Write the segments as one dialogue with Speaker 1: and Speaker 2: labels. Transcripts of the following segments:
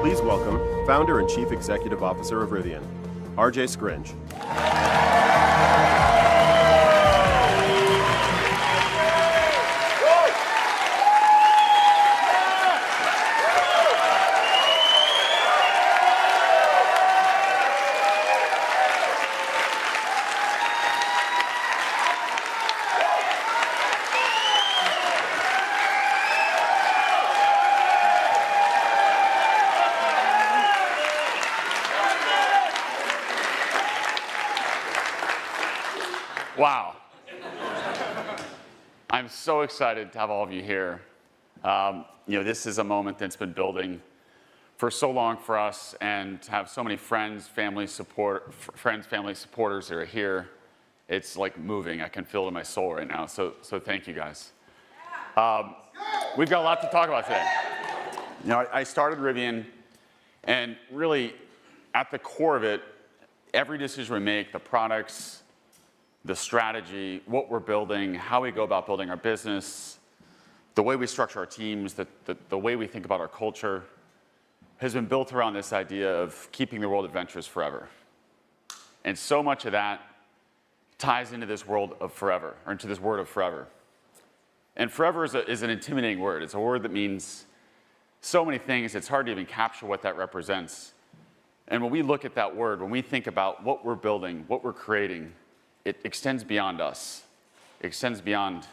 Speaker 1: Please welcome Founder and Chief Executive Officer of Rivian, RJ Scringe.
Speaker 2: Wow. I'm so excited to have all of you here. This is a moment that's been building for so long for us, and to have so many friends, family supporters that are here. It's like moving. I can feel it in my soul right now. So thank you guys. We've got a lot to talk about today. I started Rivian, and really at the core of it, every decision we make, the products, the strategy, what we're building, how we go about building our business, the way we structure our teams, the way we think about our culture, has been built around this idea of keeping the world adventurous forever. And so much of that ties into this world of forever, or into this word of forever. And forever is an intimidating word. It's a word that means so many things, it's hard to even capture what that represents. And when we look at that word, when we think about what we're building, what we're creating, it extends beyond us. It extends beyond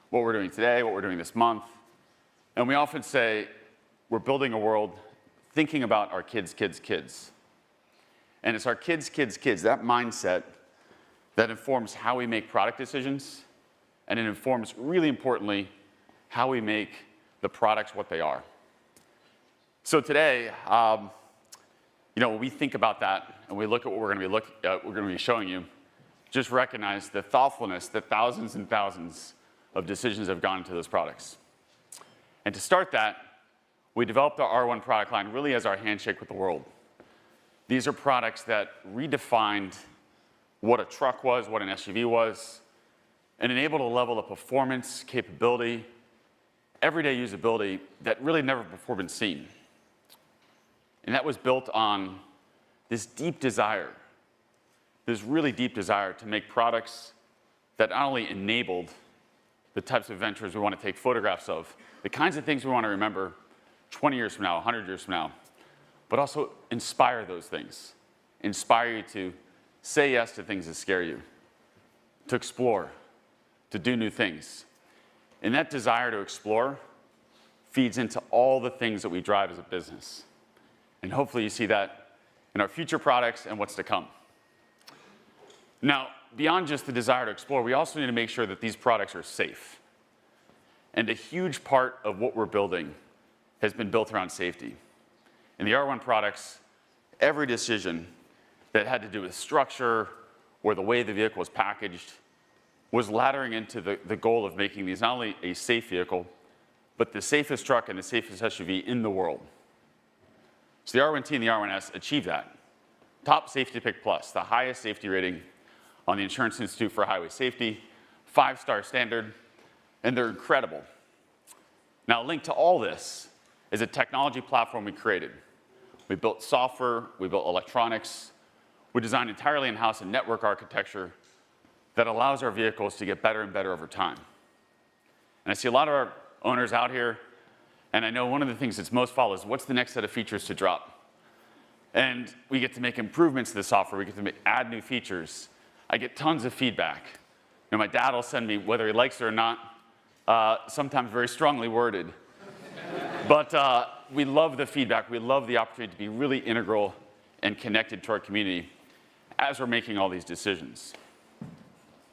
Speaker 2: what we're doing today, what we're doing this month. And we often say we're building a world thinking about our kids' kids' kids. And it's our kids' kids' kids, that mindset, that informs how we make product decisions, and it informs, really importantly, how we make the products what they are. So today, when we think about that and we look at what we're going to be showing you, just recognize the thoughtfulness that thousands and thousands of decisions have gone into those products. And to start that, we developed our R1 product line really as our handshake with the world. These are products that redefined what a truck was, what an SUV was, and enabled a level of performance, capability, everyday usability that really never before been seen. And that was built on this deep desire, this really deep desire to make products that not only enabled the types of adventures we want to take photographs of, the kinds of things we want to remember 20 years from now, 100 years from now, but also inspire those things. Inspire you to say yes to things that scare you, to explore, to do new things. And that desire to explore feeds into all the things that we drive as a business. And hopefully you see that in our future products and what's to come. Now, beyond just the desire to explore, we also need to make sure that these products are safe. And a huge part of what we're building has been built around safety. In the R1 products, every decision that had to do with structure or the way the vehicle was packaged was laddering into the goal of making these not only a safe vehicle, but the safest truck and the safest SUV in the world. So the R1T and the R1S achieved that. Top Safety Pick Plus, the highest safety rating on the Insurance Institute for Highway Safety, 5-star standard, and they're incredible. Now, linked to all this is a technology platform we created. We built software, we built electronics, we designed entirely in-house a network architecture that allows our vehicles to get better and better over time. And I see a lot of our owners out here, and I know one of the things that's most followed is what's the next set of features to drop? And we get to make improvements to the software, we get to add new features. I get tons of feedback. You know, my dad will send me, whether he likes it or not, sometimes very strongly worded. But we love the feedback. We love the opportunity to be really integral and connected to our community as we're making all these decisions.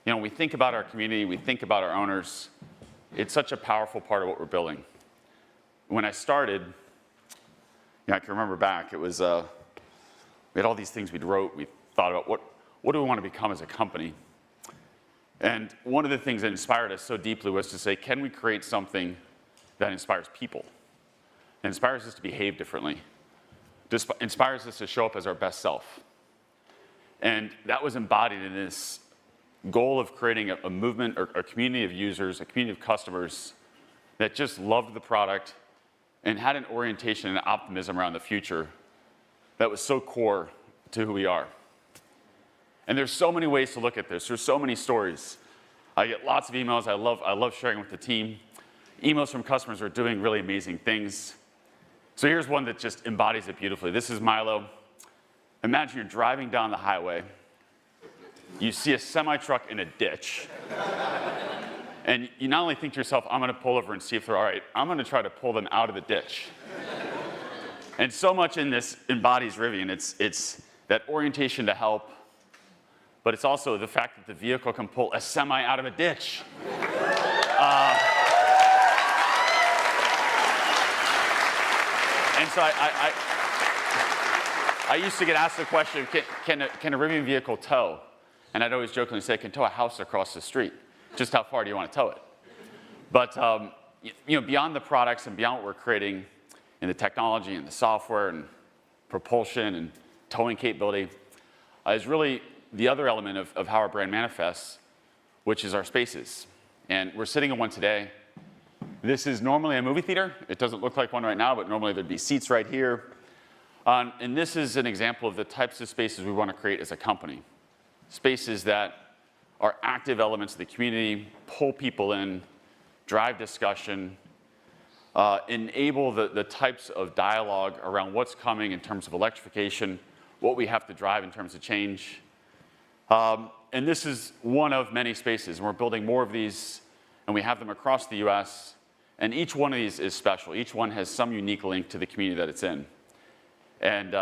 Speaker 2: You know, we think about our community, we think about our owners. It's such a powerful part of what we're building. When I started, you know, I can remember back, it was, we had all these things we'd wrote, we thought about what do we want to become as a company? And one of the things that inspired us so deeply was to say, can we create something that inspires people? It inspires us to behave differently. Inspires us to show up as our best self. And that was embodied in this goal of creating a movement or a community of users, a community of customers that just loved the product and had an orientation and optimism around the future that was so core to who we are. And there's so many ways to look at this. There's so many stories. I get lots of emails. I love sharing with the team. Emails from customers who are doing really amazing things. So here's one that just embodies it beautifully. This is Milo. Imagine you're driving down the highway. You see a semi-truck in a ditch. And you not only think to yourself, I'm going to pull over and see if they're all right, I'm going to try to pull them out of the ditch. And so much in this embodies Rivian. It's that orientation to help, but it's also the fact that the vehicle can pull a semi out of a ditch. And so I used to get asked the question, can a Rivian vehicle tow? And I'd always jokingly say, it can tow a house across the street. Just how far do you want to tow it? But you know, beyond the products and beyond what we're creating in the technology and the software and propulsion and towing capability is really the other element of how our brand manifests, which is our spaces. And we're sitting in one today. This is normally a movie theater. It doesn't look like one right now, but normally there'd be seats right here. And this is an example of the types of spaces we want to create as a company. Spaces that are active elements of the community, pull people in, drive discussion, enable the types of dialogue around what's coming in terms of electrification, what we have to drive in terms of change. And this is one of many spaces, and we're building more of these, and we have them across the US, and each one of these is special. Each one has some unique link to the community that it's in. And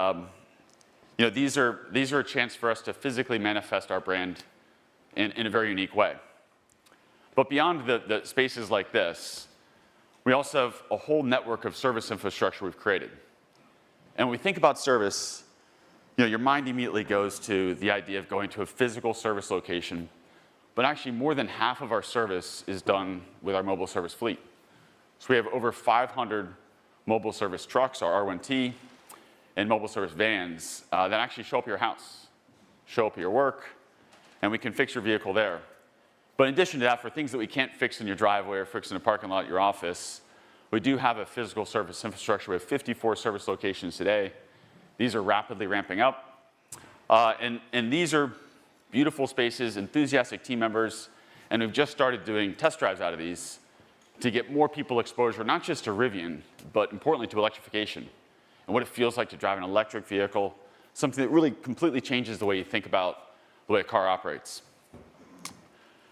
Speaker 2: you know, these are a chance for us to physically manifest our brand in a very unique way. But beyond the spaces like this, we also have a whole network of service infrastructure we've created. And when we think about service, you know, your mind immediately goes to the idea of going to a physical service location, but actually more than half of our service is done with our mobile service fleet. So we have over 500 mobile service trucks, our R1T, and mobile service vans that actually show up at your house, show up at your work, and we can fix your vehicle there. But in addition to that, for things that we can't fix in your driveway or fix in a parking lot at your office, we do have a physical service infrastructure. We have 54 service locations today. These are rapidly ramping up. And these are beautiful spaces, enthusiastic team members, and we've just started doing test drives out of these to get more people exposure, not just to Rivian, but importantly to electrification and what it feels like to drive an electric vehicle, something that really completely changes the way you think about the way a car operates.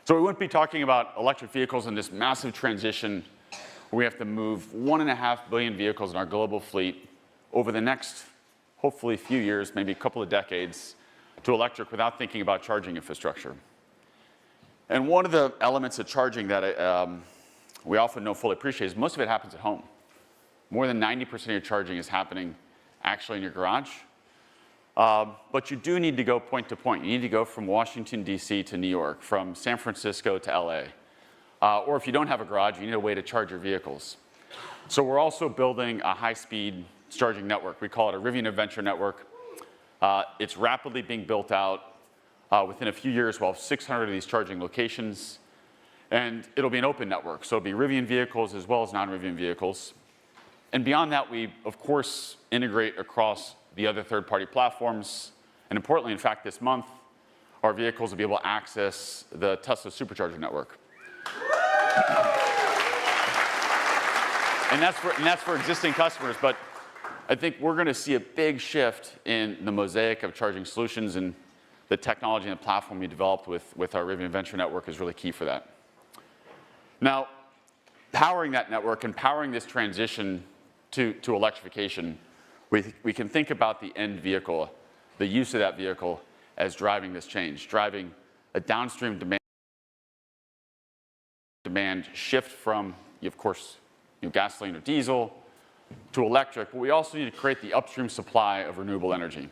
Speaker 2: So we wouldn't be talking about electric vehicles in this massive transition where we have to move 1.5 billion vehicles in our global fleet over the next, hopefully, few years, maybe a couple of decades, to electric without thinking about charging infrastructure. And one of the elements of charging that we often don't fully appreciate is most of it happens at home. More than 90% of your charging is happening actually in your garage. But you do need to go point to point. You need to go from Washington, D.C. to New York, from San Francisco to L.A. Or if you don't have a garage, you need a way to charge your vehicles. So we're also building a high-speed charging network. We call it a Rivian Adventure Network. It's rapidly being built out. Within a few years, we'll have 600 of these charging locations. And it'll be an open network. So it'll be Rivian vehicles as well as non-Rivian vehicles. And beyond that, we, of course, integrate across the other third-party platforms. And importantly, in fact, this month, our vehicles will be able to access the Tesla Supercharger network. And that's for existing customers. But I think we're going to see a big shift in the mosaic of charging solutions, and the technology and the platform we developed with our Rivian Adventure Network is really key for that. Now, powering that network and powering this transition to electrification, we can think about the end vehicle, the use of that vehicle, as driving this change, driving a downstream demand shift from, of course, gasoline or diesel to electric, but we also need to create the upstream supply of renewable energy.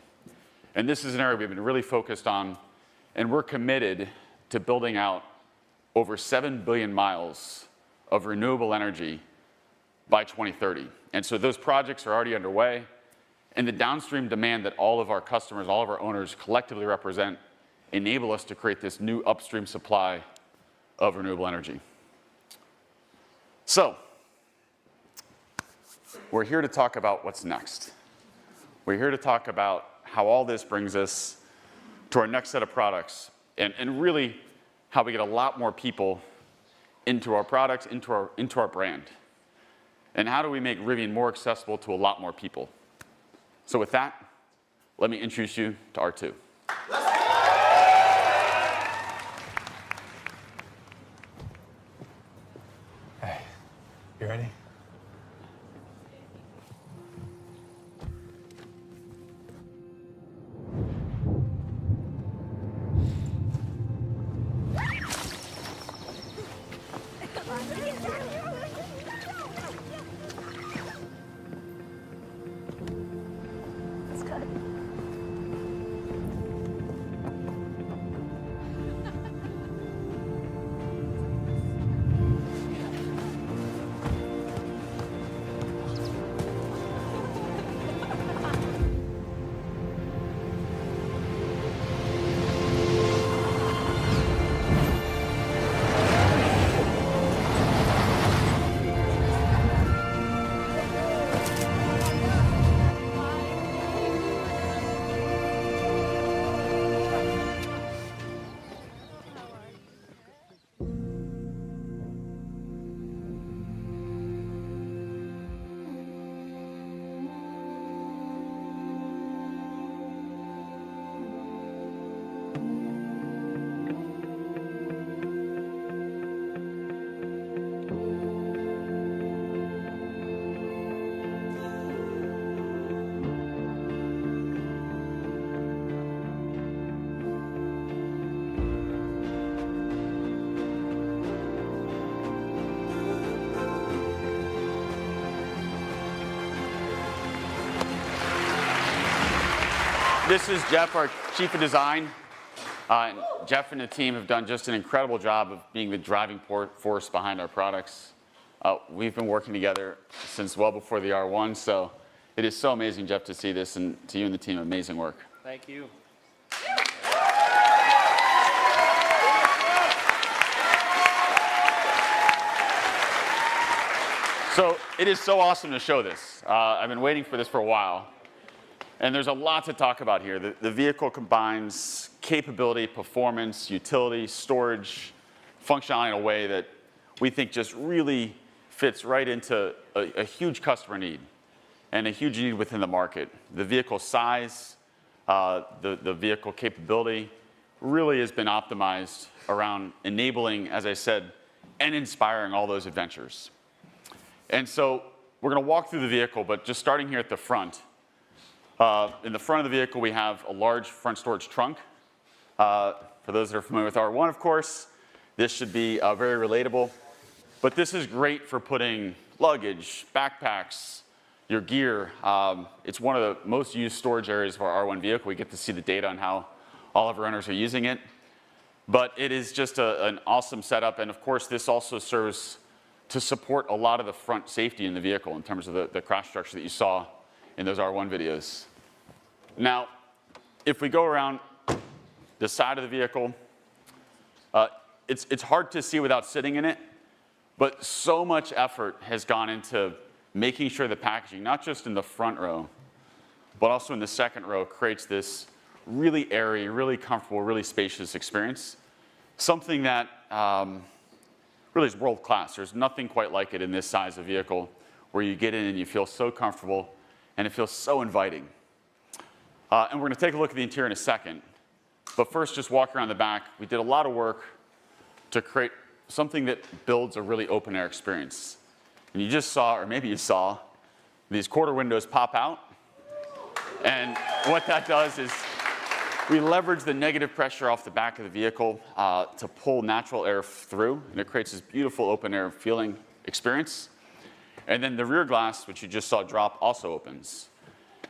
Speaker 2: And this is an area we've been really focused on, and we're committed to building out over 7 billion miles of renewable energy by 2030. And so those projects are already underway, and the downstream demand that all of our customers, all of our owners collectively represent, enable us to create this new upstream supply of renewable energy. So, we're here to talk about what's next. We're here to talk about how all this brings us to our next set of products, and really how we get a lot more people into our products, into our brand. And how do we make Rivian more accessible to a lot more people? So with that, let me introduce you to R2.
Speaker 3: Hey, you ready?
Speaker 2: This is Jeff, our Chief of Design. Jeff and the team have done just an incredible job of being the driving force behind our products. We've been working together since well before the R1, so it is so amazing, Jeff, to see this, and to you and the team, amazing work.
Speaker 4: Thank you.
Speaker 2: So it is so awesome to show this. I've been waiting for this for a while. And there's a lot to talk about here. The vehicle combines capability, performance, utility, storage, functionality in a way that we think just really fits right into a huge customer need and a huge need within the market. The vehicle size, the vehicle capability really has been optimized around enabling, as I said, and inspiring all those adventures. And so we're going to walk through the vehicle, but just starting here at the front. In the front of the vehicle, we have a large front storage trunk. For those that are familiar with R1, of course, this should be very relatable. But this is great for putting luggage, backpacks, your gear. It's one of the most used storage areas of our R1 vehicle. We get to see the data on how all of our owners are using it. But it is just an awesome setup. And of course, this also serves to support a lot of the front safety in the vehicle in terms of the crash structure that you saw in those R1 videos. Now, if we go around the side of the vehicle, it's hard to see without sitting in it, but so much effort has gone into making sure the packaging, not just in the front row, but also in the second row, creates this really airy, really comfortable, really spacious experience. Something that really is world class. There's nothing quite like it in this size of vehicle where you get in and you feel so comfortable and it feels so inviting. And we're going to take a look at the interior in a second. But first, just walk around the back. We did a lot of work to create something that builds a really open air experience. And you just saw, or maybe you saw, these quarter windows pop out. And what that does is we leverage the negative pressure off the back of the vehicle to pull natural air through. And it creates this beautiful open air feeling experience. And then the rear glass, which you just saw drop, also opens.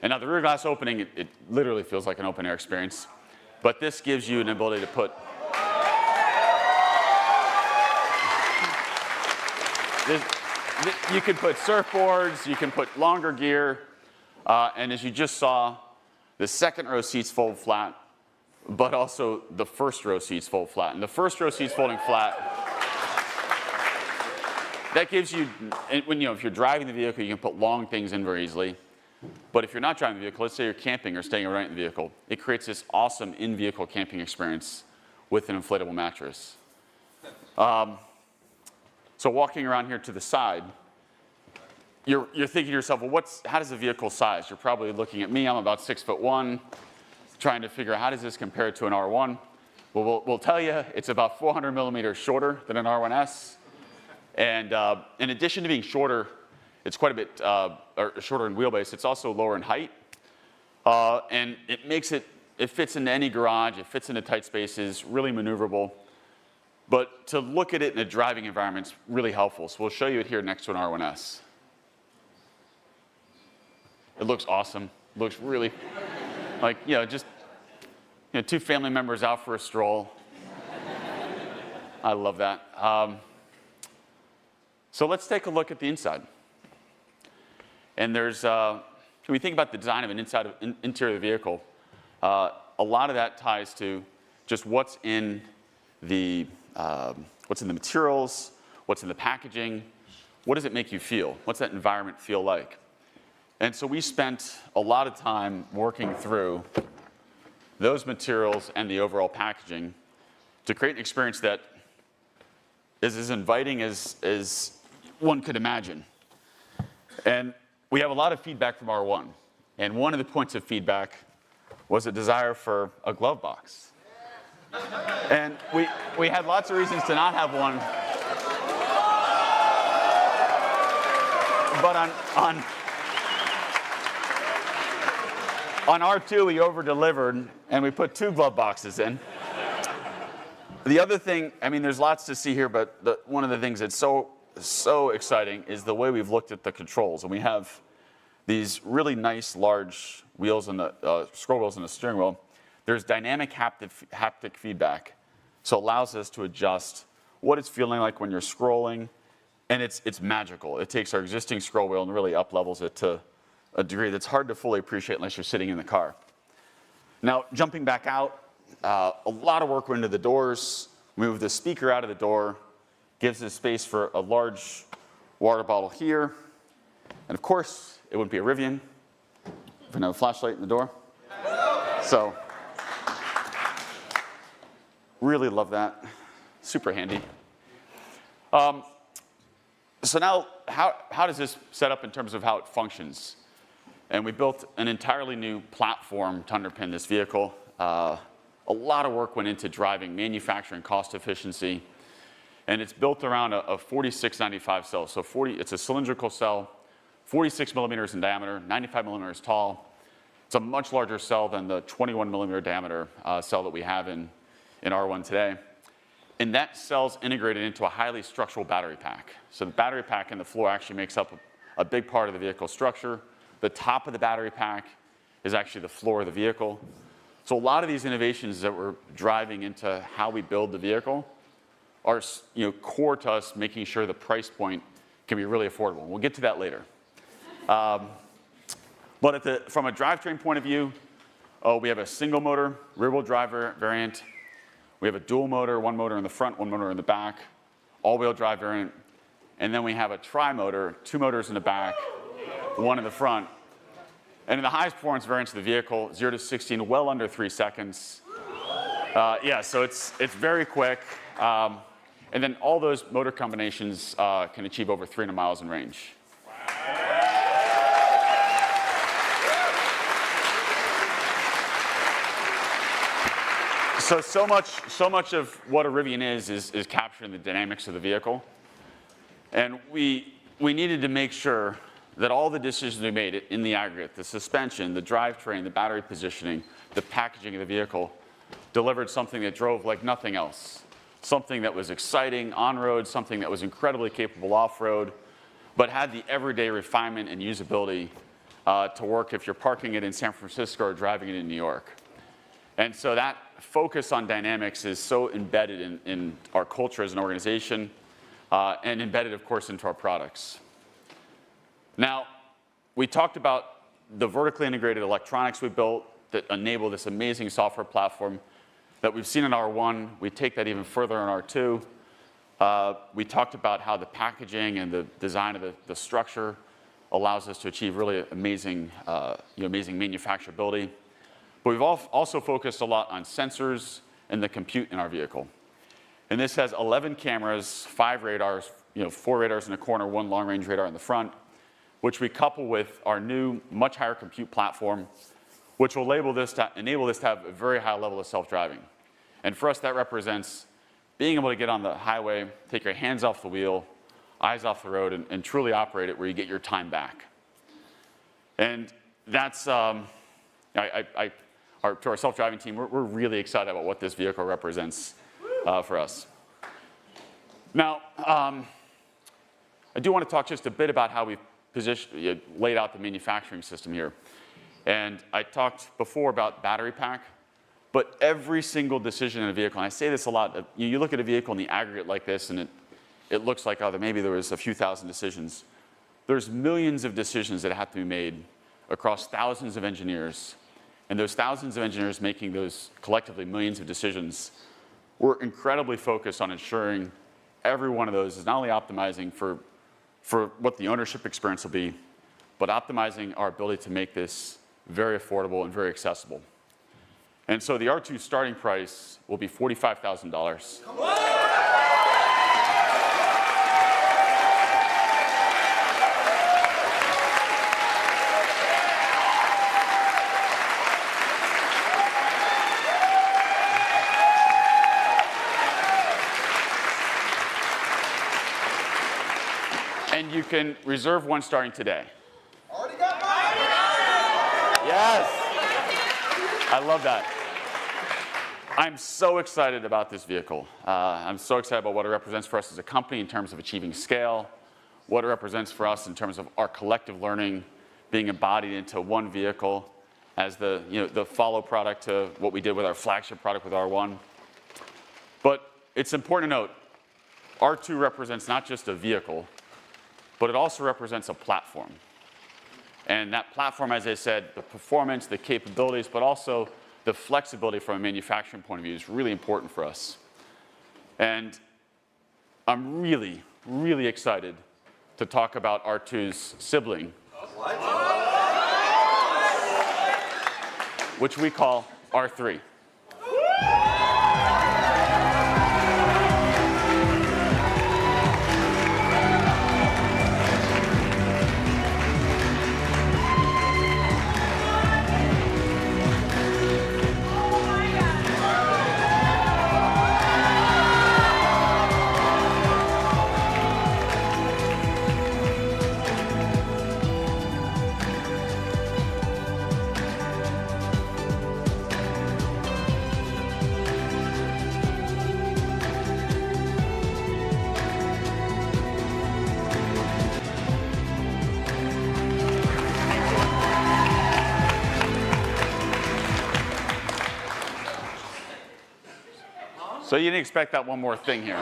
Speaker 2: And now the rear glass opening, it literally feels like an open air experience. But this gives you an ability to put you can put surfboards, you can put longer gear, and as you just saw, the second row seats fold flat, but also the first row seats fold flat. And the first row seats folding flat, that gives you, when if you're driving the vehicle, you can put long things in very easily. But if you're not driving the vehicle, let's say you're camping or staying overnight in the vehicle, it creates this awesome in-vehicle camping experience with an inflatable mattress. So walking around here to the side, you're thinking to yourself, well, how does the vehicle size? You're probably looking at me, I'm about 6'1", trying to figure out how does this compare to an R1? Well, we'll tell you, it's about 400 millimeters shorter than an R1S. And in addition to being shorter, it's quite a bit shorter in wheelbase. It's also lower in height. And it fits into any garage. It fits into tight spaces, really maneuverable. But to look at it in a driving environment is really helpful. So we'll show you it here next to an R1S. It looks awesome. It looks really like, just two family members out for a stroll. I love that. So let's take a look at the inside. And when we think about the design of an interior of the vehicle, a lot of that ties to just what's in the materials, what's in the packaging, what does it make you feel? What's that environment feel like? And so we spent a lot of time working through those materials and the overall packaging to create an experience that is as inviting as one could imagine. And we have a lot of feedback from R1. And one of the points of feedback was a desire for a glove box. And we had lots of reasons to not have one. But on R2, we over-delivered, and we put 2 glove boxes in. The other thing, there's lots to see here, but one of the things that's so exciting is the way we've looked at the controls. And we have these really nice, large wheels and the scroll wheels and the steering wheel. There's dynamic haptic feedback, so it allows us to adjust what it's feeling like when you're scrolling, and it's magical. It takes our existing scroll wheel and really up-levels it to a degree that's hard to fully appreciate unless you're sitting in the car. Now, jumping back out, a lot of work went into the doors. Move the speaker out of the door, gives us space for a large water bottle here. And of course, it wouldn't be a Rivian vanilla flashlight in the door. So, really love that. Super handy. So now, how does this set up in terms of how it functions? And we built an entirely new platform to underpin this vehicle. A lot of work went into driving manufacturing cost efficiency. And it's built around a 4695 cell. So it's a cylindrical cell, 46 millimeters in diameter, 95 millimeters tall. It's a much larger cell than the 21 millimeter diameter cell that we have in R1 today. And that cell's integrated into a highly structural battery pack. So the battery pack in the floor actually makes up a big part of the vehicle structure. The top of the battery pack is actually the floor of the vehicle. So a lot of these innovations that we're driving into how we build the vehicle are core to us making sure the price point can be really affordable. We'll get to that later. But from a drivetrain point of view, we have a single motor, rear-wheel drive variant. We have a dual motor, one motor in the front, one motor in the back, all-wheel drive variant. And then we have a tri-motor, two motors in the back, one in the front. And in the highest performance variants of the vehicle, 0 to 60 in well under 3 seconds. Yeah, so it's very quick. And then all those motor combinations can achieve over 300 miles in range. So much of what a Rivian is capturing the dynamics of the vehicle. And we needed to make sure that all the decisions we made in the aggregate, the suspension, the drivetrain, the battery positioning, the packaging of the vehicle, delivered something that drove like nothing else. Something that was exciting on-road, something that was incredibly capable off-road, but had the everyday refinement and usability to work if you're parking it in San Francisco or driving it in New York. And so that focus on dynamics is so embedded in our culture as an organization and embedded, of course, into our products. Now, we talked about the vertically integrated electronics we built that enable this amazing software platform that we've seen in R1. We take that even further in R2. We talked about how the packaging and the design of the structure allows us to achieve really amazing, amazing manufacturability. But we've also focused a lot on sensors and the compute in our vehicle. And this has 11 cameras, 5 radars, 4 radars in the corner, 1 long-range radar in the front, which we couple with our new, much higher compute platform, which will enable this to have a very high level of self-driving. And for us, that represents being able to get on the highway, take your hands off the wheel, eyes off the road, and truly operate it where you get your time back. And that's, to our self-driving team, we're really excited about what this vehicle represents for us. Now, I do want to talk just a bit about how we've laid out the manufacturing system here. And I talked before about battery pack, but every single decision in a vehicle, and I say this a lot, you look at a vehicle in the aggregate like this, and it looks like, oh, maybe there was a few thousand decisions. There's millions of decisions that have to be made across thousands of engineers. And those thousands of engineers making those collectively millions of decisions, we're incredibly focused on ensuring every one of those is not only optimizing for what the ownership experience will be, but optimizing our ability to make this very affordable and very accessible. And so the R2 starting price will be $45,000. And you can reserve one starting today.
Speaker 4: Already got mine.
Speaker 2: Yes. I love that. I'm so excited about this vehicle. I'm so excited about what it represents for us as a company in terms of achieving scale, what it represents for us in terms of our collective learning being embodied into one vehicle as the follow product to what we did with our flagship product with R1. But it's important to note, R2 represents not just a vehicle, but it also represents a platform. And that platform, as I said, the performance, the capabilities, but also the flexibility from a manufacturing point of view is really important for us. And I'm really, really excited to talk about R2's sibling. which we call R3. So you didn't expect that one more thing here.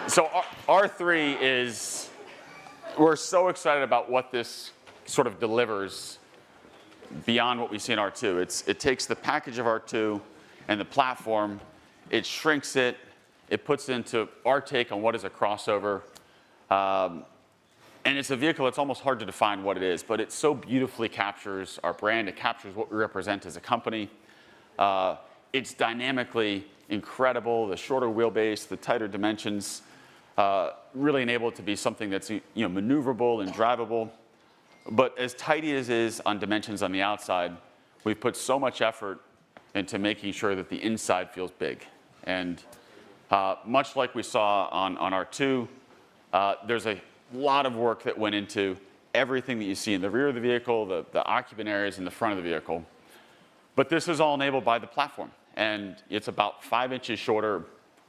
Speaker 2: So R3 is, we're so excited about what this sort of delivers beyond what we see in R2. It takes the package of R2 and the platform, it shrinks it, it puts it into our take on what is a crossover. And it's a vehicle that's almost hard to define what it is, but it so beautifully captures our brand, it captures what we represent as a company. It's dynamically incredible, the shorter wheelbase, the tighter dimensions, really enable it to be something that's maneuverable and drivable. But as tidy as it is on dimensions on the outside, we've put so much effort into making sure that the inside feels big. And much like we saw on R2, there's a lot of work that went into everything that you see in the rear of the vehicle, the occupant areas in the front of the vehicle. But this is all enabled by the platform. And it's about 5 inches shorter,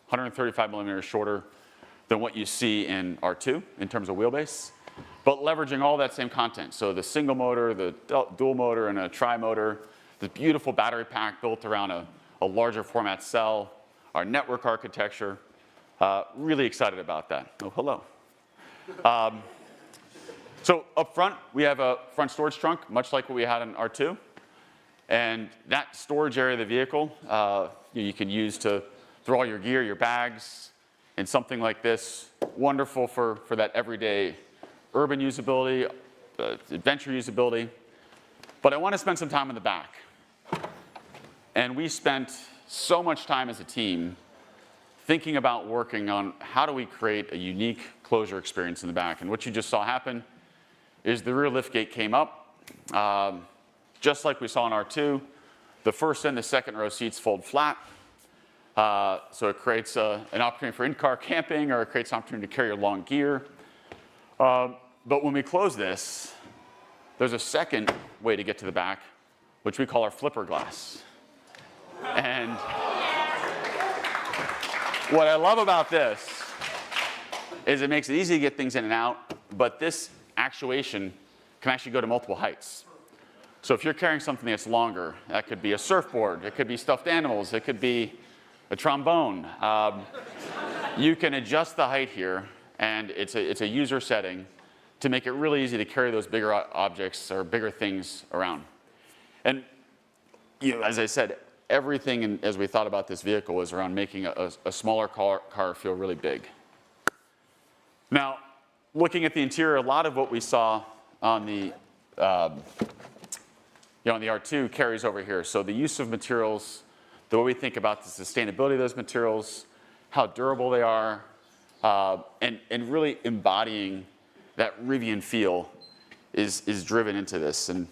Speaker 2: 135 millimeters shorter than what you see in R2 in terms of wheelbase, but leveraging all that same content. So the single motor, the dual motor, and a tri-motor, the beautiful battery pack built around a larger format cell, our network architecture. Really excited about that. Oh, hello. So up front, we have a front storage trunk, much like what we had in R2. And that storage area of the vehicle, you can use to throw all your gear, your bags, and something like this. Wonderful for that everyday urban usability, adventure usability. But I want to spend some time in the back. And we spent so much time as a team thinking about working on how do we create a unique closure experience in the back. And what you just saw happen is the rear liftgate came up. Just like we saw in R2, the first and the second row seats fold flat. So it creates an opportunity for in-car camping, or it creates an opportunity to carry your long gear. But when we close this, there's a second way to get to the back, which we call our flipper glass. And what I love about this is it makes it easy to get things in and out, but this actuation can actually go to multiple heights. So if you're carrying something that's longer, that could be a surfboard, it could be stuffed animals, it could be a trombone. You can adjust the height here, and it's a user setting to make it really easy to carry those bigger objects or bigger things around. And as I said, everything as we thought about this vehicle was around making a smaller car feel really big. Now, looking at the interior, a lot of what we saw on the on the R2 carries over here. So the use of materials, the way we think about the sustainability of those materials, how durable they are, and really embodying that Rivian feel is driven into this. And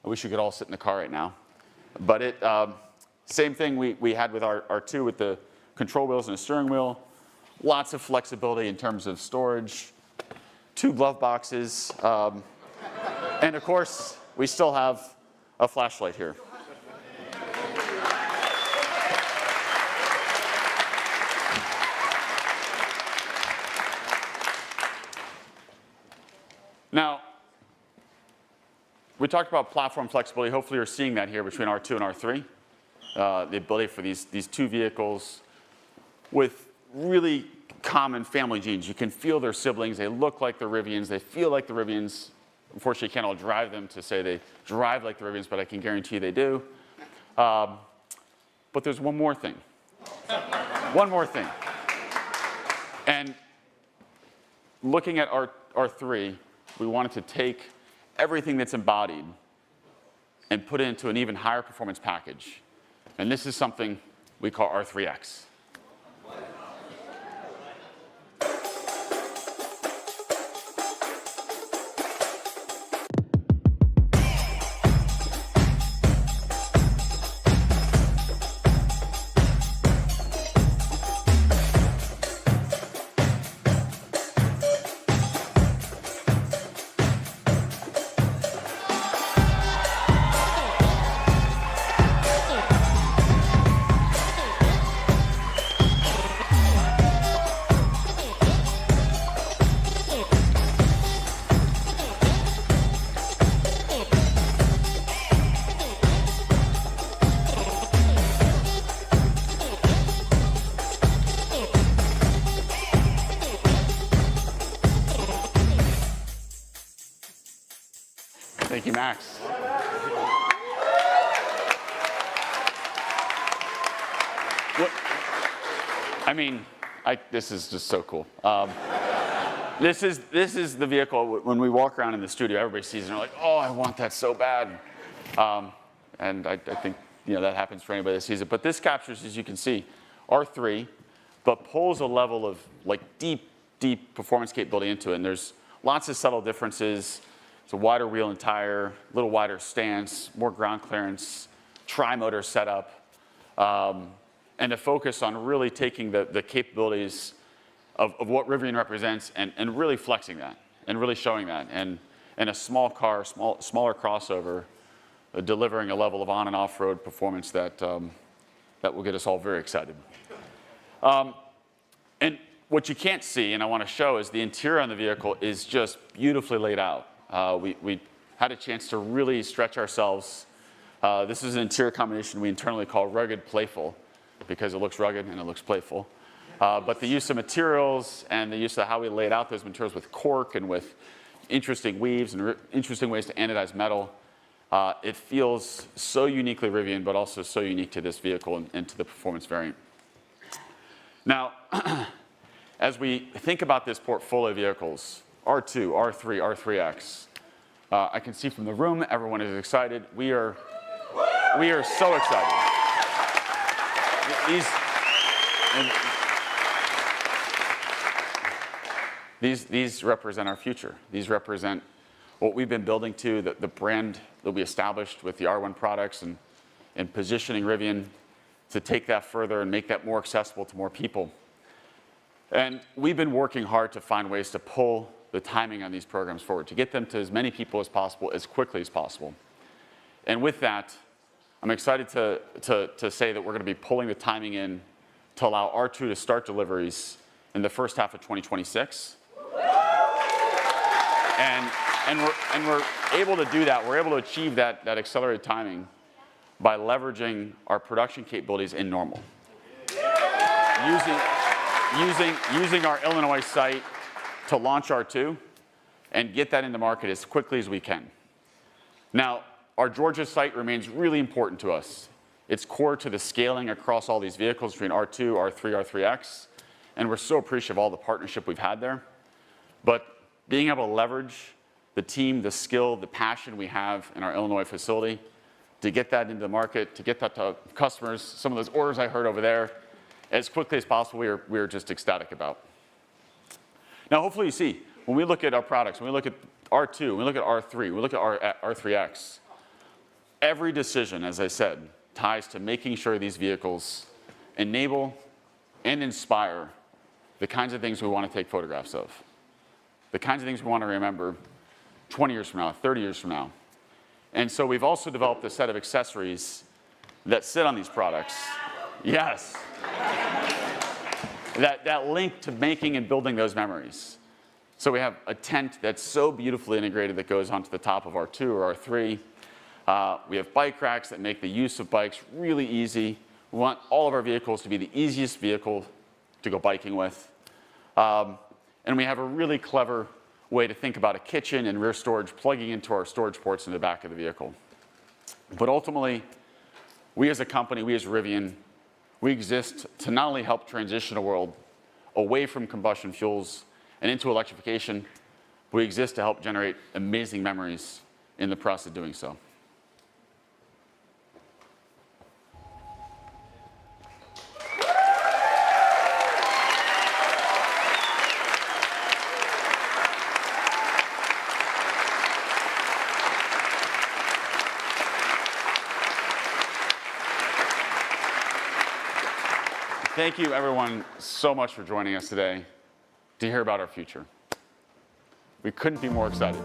Speaker 2: I wish we could all sit in the car right now. But same thing we had with our R2 with the control wheels and a steering wheel. Lots of flexibility in terms of storage, 2 glove boxes, and of course, we still have a flashlight here. Now, we talked about platform flexibility. Hopefully you're seeing that here between R2 and R3. The ability for these 2 vehicles with really common family genes. You can feel their siblings. They look like the Rivians. They feel like the Rivians. Unfortunately, you can't all drive them to say they drive like the Rivians, but I can guarantee they do. But there's one more thing. One more thing. And looking at R3, we wanted to take everything that's embodied and put it into an even higher performance package. And this is something we call R3X. Thank you, Max. I mean, this is just so cool. This is the vehicle. When we walk around in the studio, everybody sees it and they're like, "Oh, I want that so bad." And I think that happens for anybody that sees it. But this captures, as you can see, R3, but pulls a level of deep performance capability into it. And there's lots of subtle differences. It's a wider wheel and tire, a little wider stance, more ground clearance, tri-motor setup, and a focus on really taking the capabilities of what Rivian represents and really flexing that and really showing that. And a small car, smaller crossover, delivering a level of on and off-road performance that will get us all very excited. And what you can't see, and I want to show, is the interior on the vehicle is just beautifully laid out. We had a chance to really stretch ourselves. This is an interior combination we internally call rugged playful, because it looks rugged and it looks playful. But the use of materials and the use of how we laid out those materials with cork and with interesting weaves and interesting ways to anodize metal, it feels so uniquely Rivian, but also so unique to this vehicle and to the performance variant. Now, as we think about this portfolio of vehicles, R2, R3, R3X, I can see from the room everyone is excited. We are so excited. These represent our future. These represent what we've been building to, the brand that we established with the R1 products and positioning Rivian to take that further and make that more accessible to more people. And we've been working hard to find ways to pull the timing on these programs forward, to get them to as many people as possible, as quickly as possible. And with that, I'm excited to say that we're going to be pulling the timing in to allow R2 to start deliveries in the first half of 2026. And we're able to do that. We're able to achieve that accelerated timing by leveraging our production capabilities in Normal. Using our Illinois site to launch R2 and get that into market as quickly as we can. Now, our Georgia site remains really important to us. It's core to the scaling across all these vehicles between R2, R3, R3X, and we're so appreciative of all the partnership we've had there. But being able to leverage the team, the skill, the passion we have in our Illinois facility to get that into the market, to get that to customers, some of those orders I heard over there, as quickly as possible, we are just ecstatic about. Now, hopefully you see, when we look at our products, when we look at R2, when we look at R3, when we look at R3X, every decision, as I said, ties to making sure these vehicles enable and inspire the kinds of things we want to take photographs of, the kinds of things we want to remember 20 years from now, 30 years from now. And so we've also developed a set of accessories that sit on these products. Yes. That link to making and building those memories. So we have a tent that's so beautifully integrated that goes onto the top of R2 or R3. We have bike racks that make the use of bikes really easy. We want all of our vehicles to be the easiest vehicle to go biking with. And we have a really clever way to think about a kitchen and rear storage plugging into our storage ports in the back of the vehicle. But ultimately, we as a company, we as Rivian, we exist to not only help transition a world away from combustion fuels and into electrification, but we exist to help generate amazing memories in the process of doing so. Thank you, everyone, so much for joining us today to hear about our future. We couldn't be more excited.